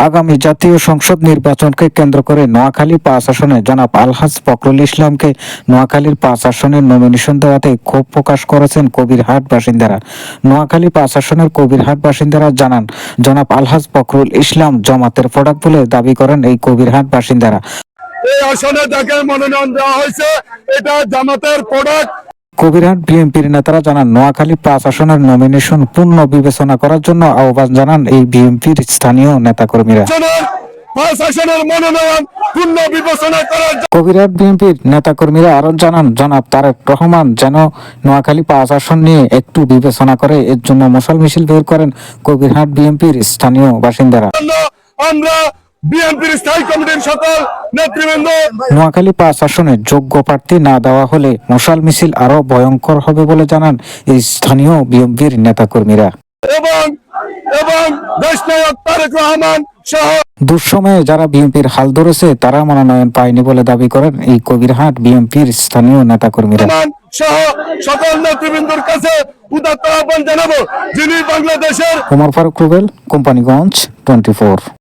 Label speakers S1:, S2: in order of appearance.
S1: আগামী জাতীয় সংসদ নির্বাচনকে কেন্দ্র করে নোয়াখালী ৫ আসনে জনাব আলহাজ ফখরুল ইসলামকে নোয়াখালীর ৫ আসনের নমিনেশন দেওয়াতে ক্ষোভ প্রকাশ করেছেন কবিরহাট বাসিন্দারা। নোয়াখালী ৫ আসনের কবিরহাট বাসিন্দারা জানান, জনাব আলহাজ ফখরুল ইসলাম জামাতের প্রোডাক্ট বলে দাবি করেন এই কবিরহাট বাসিন্দারা।
S2: এই আসনে যাকে মনোনয়ন দেওয়া হয়েছে এটা জামাতের প্রোডাক্ট।
S1: কবিরহাট বিএনপির নেতারা জানান, নোয়াখালী ৫ আসনের নমিনেশন পূর্ণ বিবেচনা করার জন্য আহ্বান জানান এই বিএনপির স্থানীয় নেতাকর্মীরা। কবিরহাট বিএনপির নেতাকর্মীরা আরো জানান, জনাব তারেক রহমান যেন নোয়াখালী ৫ আসন নিয়ে একটু বিবেচনা করে, এর জন্য মশাল মিছিল বের করেন কবিরহাট বিএনপির স্থানীয় বাসিন্দারা।
S2: আমরা বিএনপির স্থায়ী কমিটির সকল নেতৃবৃন্দ
S1: নোয়াখালী ৫ আসনে যোগ্য প্রার্থী না দেওয়া হলে মশাল মিছিল আরো ভয়ঙ্কর হবে বলে জানান এই স্থানীয় বিএনপির নেতাকর্মীরা।
S2: এবং দেশনায়ক তারেক রহমান সহ
S1: দুঃসময়ে যারা বিএনপির হাল ধরেছে তারা মনোনয়ন পায়নি বলে দাবি করেন এই কবিরহাট বিএনপির স্থানীয় নেতাকর্মীরা।
S2: সহ সকল নেতৃবৃন্দের কাছে উদাত্ত আহ্বান জানাবো, যিনি বাংলাদেশের।
S1: ওমর ফারুক রুবেল, কোম্পানিগঞ্জ 24।